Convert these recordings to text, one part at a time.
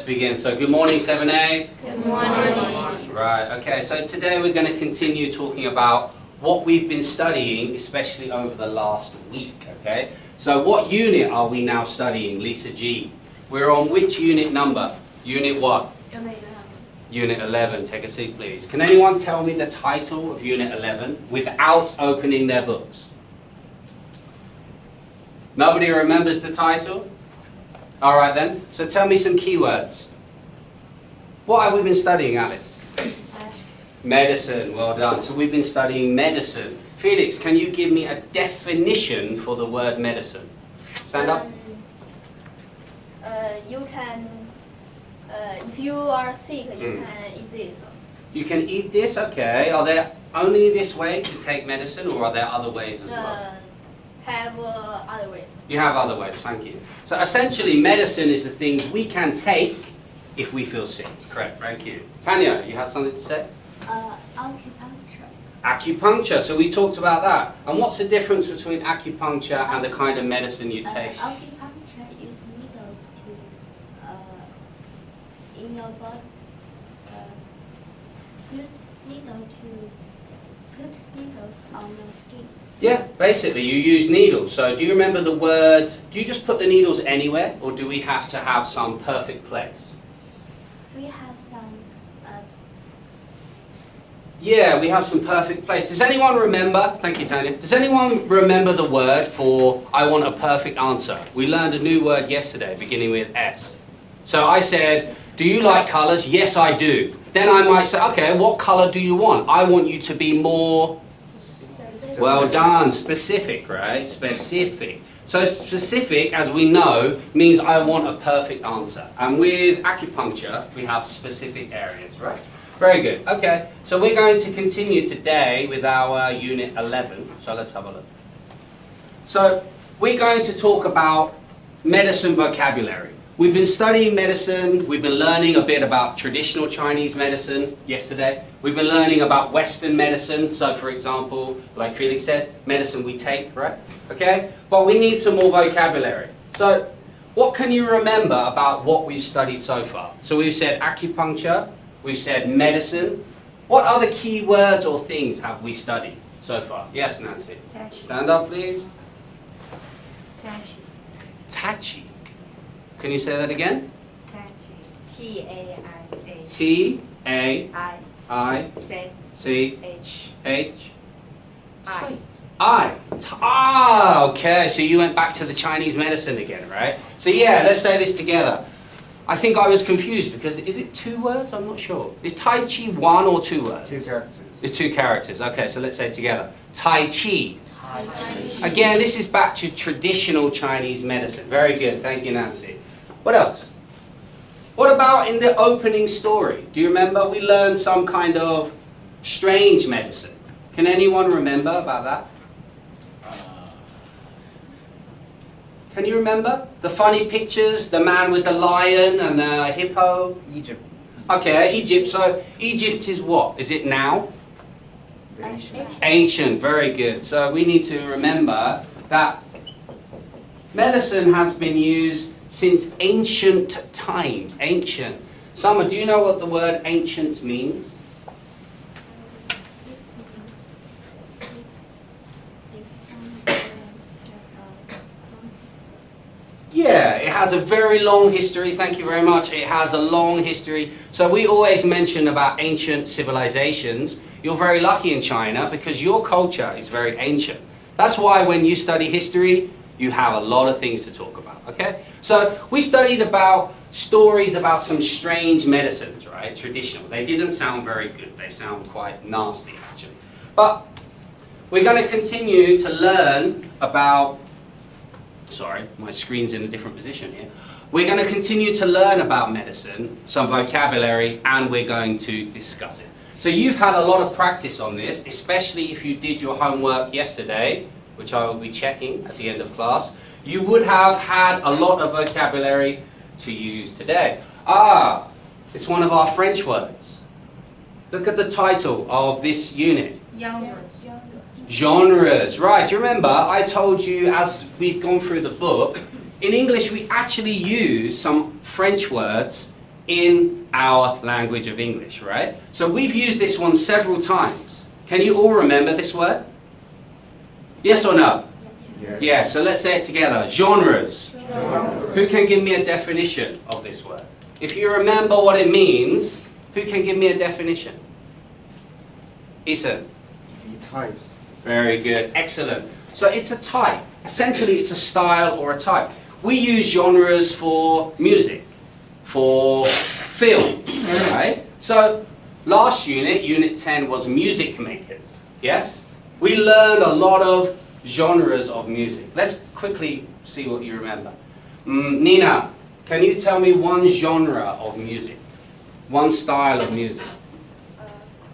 begin. So good morning 7A. Good morning. Right, okay, so today we're going to continue talking about what we've been studying, especially over the last week, okay? So what unit are we now studying, Lisa G? We're on which unit number? Unit what? Unit 11. Take a seat, please. Can anyone tell me the title of Unit 11 without opening their books? Nobody remembers the title? All right then. So tell me some keywords. What have we been studying, Alice? Medicine. Well done. So we've been studying medicine. Felix, can you give me a definition for the word medicine? Stand up. You can, if you are sick, you can eat this. You can eat this, okay. Are there only this way to take medicine, or are there other ways as well? Have other ways. You have other ways, thank you. So essentially, medicine is the things we can take if we feel sick. That's correct, thank you. Tanya, you have something to say? Acupuncture. Acupuncture, so we talked about that. And what's the difference between acupuncture and the kind of medicine you take? Acupuncture use needles to, in your body, use needle to put needles on your skin. Yeah, basically you use needles. So do you remember the word, do you just put the needles anywhere, or do we have to have some perfect place? We have some. Yeah, we have some perfect place. Does anyone remember, thank you Tanya, does anyone remember the word for I want a perfect answer? We learned a new word yesterday beginning with S. So I said, do you like colours? Yes, I do. Then I might say, okay, what colour do you want? I want you to be more, well done, specific, right? Specific. So specific, as we know, means I want a perfect answer. And with acupuncture, we have specific areas, right? Very good. Okay, so we're going to continue today with our Unit 11. So let's have a look. So we're going to talk about medicine vocabulary. We've been studying medicine. We've been learning a bit about traditional Chinese medicine yesterday. We've been learning about Western medicine. So for example, like Felix said, medicine we take, right? Okay, but we need some more vocabulary. So what can you remember about what we've studied so far? So we've said acupuncture. We've said medicine. What other key words or things have we studied so far? Yes, Nancy. Tachi. Stand up, please. Tachi. Tachi. Can you say that again? Tachi. T-A-I-C. T-A-I-C-H. I. Ah, okay. So you went back to the Chinese medicine again, right? So yeah, let's say this together. I think I was confused because is it two words? I'm not sure. Is Tai Chi one or two words? Two characters. It's two characters. Okay, so let's say it together. Tai Chi. Tai Chi. Again, this is back to traditional Chinese medicine. Very good. Thank you, Nancy. What else? What about in the opening story? Do you remember we learned some kind of strange medicine? Can anyone remember about that? Can you remember? The funny pictures, the man with the lion and the hippo? Egypt. Okay, Egypt. So Egypt is what? Is it now? Ancient. Ancient, very good. So we need to remember that medicine has been used since ancient times. Ancient. Summer, do you know what the word ancient means? Yeah, it has a very long history. Thank you very much. It has a long history. So we always mention about ancient civilizations. You're very lucky in China because your culture is very ancient. That's why when you study history, you have a lot of things to talk about, okay? So we studied about stories about some strange medicines, right? Traditional. They didn't sound very good. They sound quite nasty, actually. But we're going to continue to learn about... Sorry, my screen's in a different position here. We're going to continue to learn about medicine, some vocabulary, and we're going to discuss it. So you've had a lot of practice on this, especially if you did your homework yesterday, which I will be checking at the end of class. You would have had a lot of vocabulary to use today. Ah, it's one of our French words. Look at the title of this unit. Genres, right. Do you remember I told you as we've gone through the book, in English we actually use some French words in our language of English, right? So we've used this one several times. Can you all remember this word? Yes or no? Yes. Yeah, so let's say it together. Genres. Genres. Who can give me a definition of this word? If you remember what it means, who can give me a definition? Isa. The types. Very good. Excellent. So it's a type. Essentially, it's a style or a type. We use genres for music, for films, right? So last unit, Unit 10, was music makers. Yes? We learned a lot of genres of music. Let's quickly see what you remember. Nina, can you tell me one genre of music? One style of music?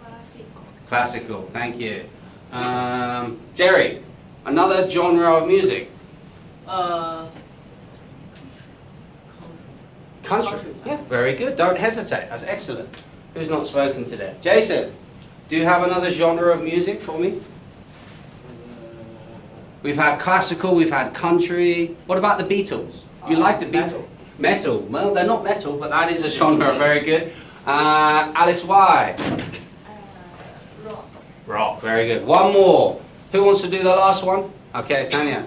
Classical. Classical, thank you. Jerry, another genre of music? Country. Yeah, very good. Don't hesitate. That's excellent. Who's not spoken today? Jason, do you have another genre of music for me? We've had classical, we've had country. What about the Beatles? You like the Beatles? Metal. Well, they're not metal, but that is a genre. Very good. Alice, why? Rock. Rock. Very good. One more. Who wants to do the last one? Okay, Tanya.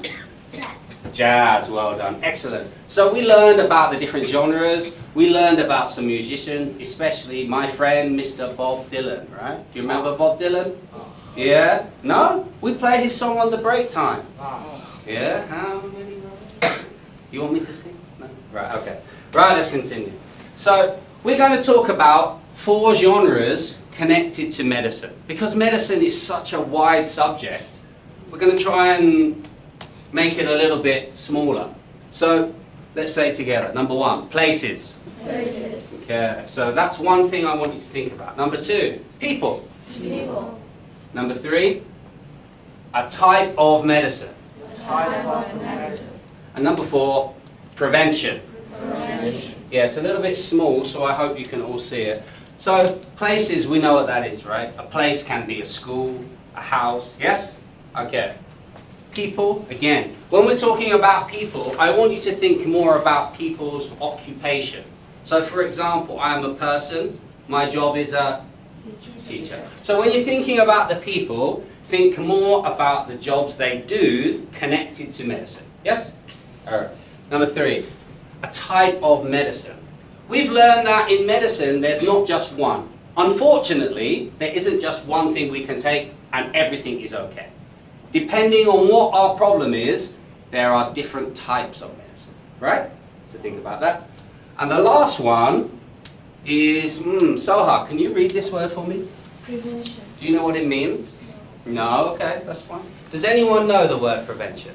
Jazz. Jazz. Well done. Excellent. So we learned about the different genres. We learned about some musicians, especially my friend, Mr. Bob Dylan, right? Do you remember Bob Dylan? Yeah? No? We play his song on the break time. Yeah? How many? You want me to sing? No? Right, okay. Right, let's continue. So, we're going to talk about 4 genres connected to medicine. Because medicine is such a wide subject, we're going to try and make it a little bit smaller. So, let's say together. Number 1, places. Places. Okay, so that's one thing I want you to think about. Number 2, people. People. Number 3, a type of medicine. Type of medicine. And number 4, prevention. Prevention. Yeah, it's a little bit small, so I hope you can all see it. So, places, we know what that is, right? A place can be a school, a house, yes? Okay. People, again, when we're talking about people, I want you to think more about people's occupation. So, for example, I am a person, my job is a teacher. So when you're thinking about the people, think more about the jobs they do connected to medicine. Yes? Alright. Number 3, a type of medicine. We've learned that in medicine there's not just one. Unfortunately, there isn't just one thing we can take and everything is okay. Depending on what our problem is, there are different types of medicine. Right? So think about that. And the last one is, Soha, can you read this word for me? Prevention. Do you know what it means? No? Okay, that's fine. Does anyone know the word prevention?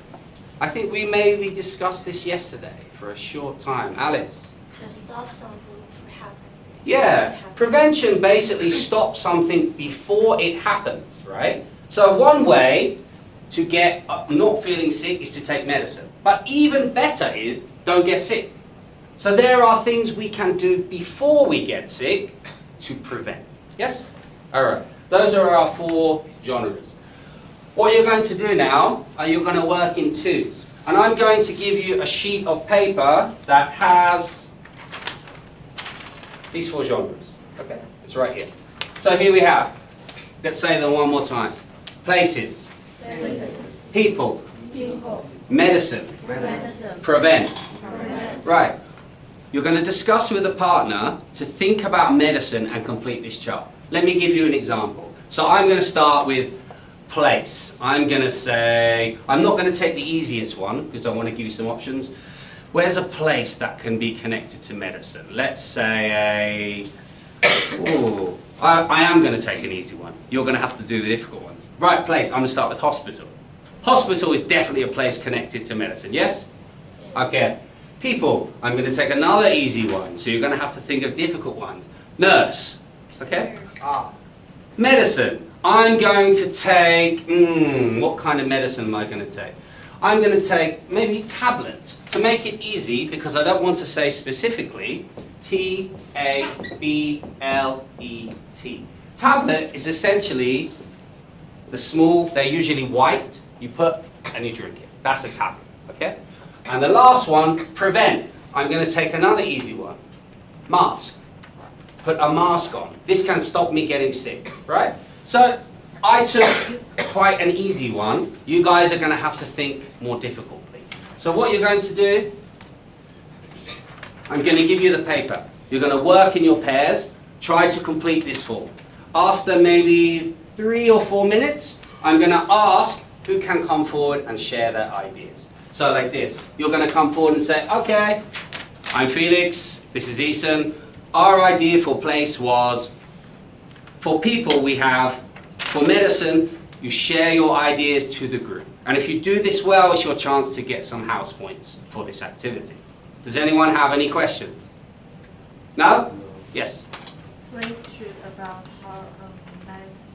I think we maybe discussed this yesterday for a short time. Alice? To stop something from happening. Yeah, prevention basically stops something before it happens, right? So one way to get not feeling sick is to take medicine. But even better is don't get sick. So there are things we can do before we get sick to prevent. Yes? Alright, those are our 4 genres. What you're going to do now, you're going to work in 2s. And I'm going to give you a sheet of paper that has these 4 genres. Okay, it's right here. So here we have, let's say them one more time. Places. Places. People. People. Medicine. Medicine. Prevent. Prevent. Right. You're going to discuss with a partner to think about medicine and complete this chart. Let me give you an example. So I'm going to start with place. I'm going to say, I'm not going to take the easiest one because I want to give you some options. Where's a place that can be connected to medicine? Let's say I am going to take an easy one. You're going to have to do the difficult ones. Right, place. I'm going to start with hospital. Hospital is definitely a place connected to medicine, yes? Okay. People, I'm going to take another easy one, so you're going to have to think of difficult ones. Nurse, okay? Medicine, I'm going to take, what kind of medicine am I going to take? I'm going to take maybe tablets, to make it easy, because I don't want to say specifically, T-A-B-L-E-T. Tablet is essentially the small, they're usually white, you put and you drink it. That's a tablet, okay? And the last one, prevent. I'm going to take another easy one. Mask. put a mask on. This can stop me getting sick, right? So I took quite an easy one. You guys are going to have to think more difficultly. So what you're going to do, I'm going to give you the paper. You're going to work in your pairs. Try to complete this form. After maybe 3 or 4 minutes, I'm going to ask who can come forward and share their ideas. So like this, you're going to come forward and say, okay, I'm Felix, this is Eason. Our idea for place was, for people we have, for medicine, you share your ideas to the group. And if you do this well, it's your chance to get some house points for this activity. Does anyone have any questions? No? Yes? Place should about how medicine.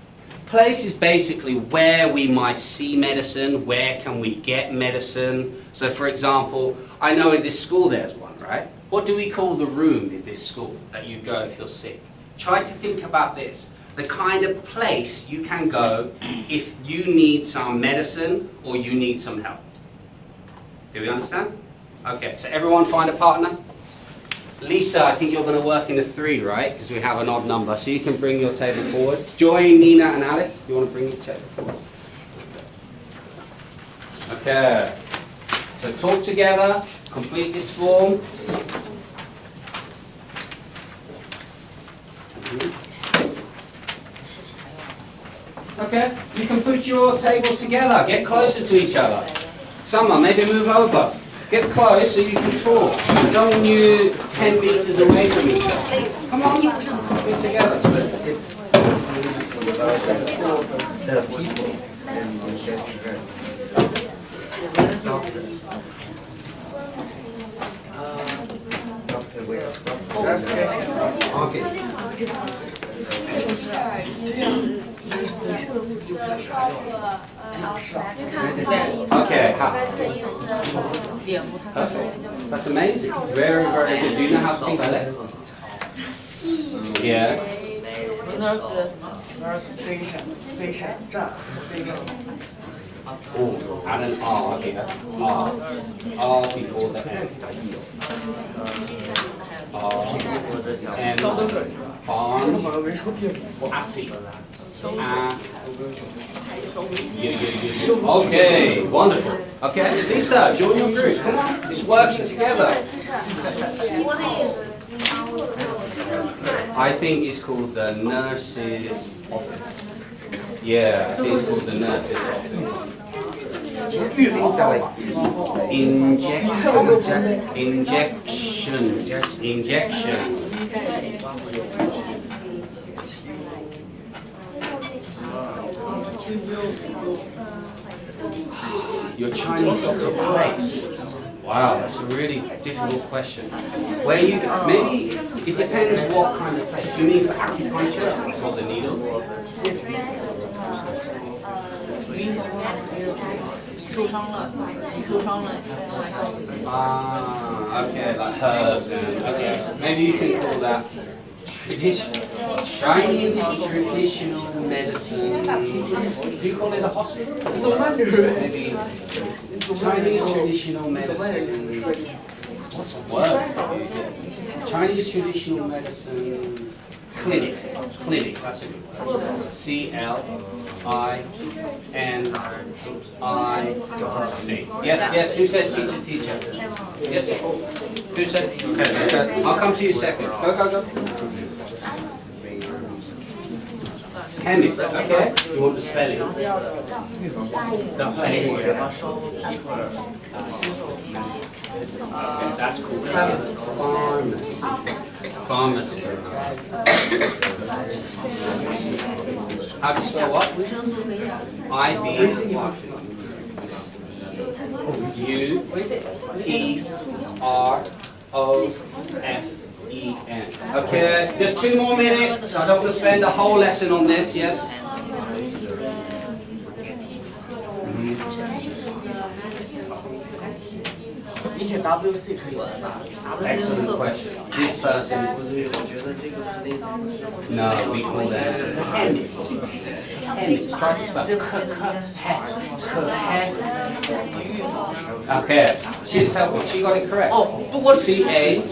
Place is basically where we might see medicine, where can we get medicine. So for example, I know in this school there's one, right? What do we call the room in this school that you go if you're sick? Try to think about this. The kind of place you can go if you need some medicine or you need some help. Do we understand? Okay, so everyone find a partner. Lisa, I think you're going to work in a 3, right? Because we have an odd number. So you can bring your table forward. Joy, Nina, and Alice, you want to bring your table forward? Okay. So talk together, complete this form. Okay, you can put your tables together. Get closer to each other. Someone, maybe move over. Get close so you can talk. I don't want you 10 meters away from each other. Come on, get together. It's the people and the rest. Doctor. Doctor where? Office. Okay, perfect. That's amazing. Very, very good. Do you know how to spell it? Yeah. Oh, add an R here. R before the N. And farm, assy. Okay, wonderful. Okay, Lisa, join your group. Come on, it's working together. I think it's called the nurse's office. Yeah, I think it's called the nurse's office. Injection. Your Chinese doctor place. Wow, that's a really difficult question. Where you maybe it depends what kind of place. Do you mean for acupuncture for the needle? Okay, like herbs and okay. Maybe you can call that Chinese traditional medicine. Do you call it a hospital? Maybe Chinese traditional medicine. What's the word? Chinese traditional medicine clinic. Clinic, that's a good word. C-L-I-N-I-C. Yes, who said teacher? Yes, who said? Okay, let's go. I'll come to you second. Go. Chemist, okay? You want the spelling? The place. Okay, that's cool. Pharmacy. How do you spell what? I-B-U-E-R-O-F-E-N. Okay, just 2 more minutes. I don't want to spend a whole lesson on this, yes? Excellent question. This person, no, we call them chemist. Try to spell. Okay, she's helping. She got it correct. C-A-N.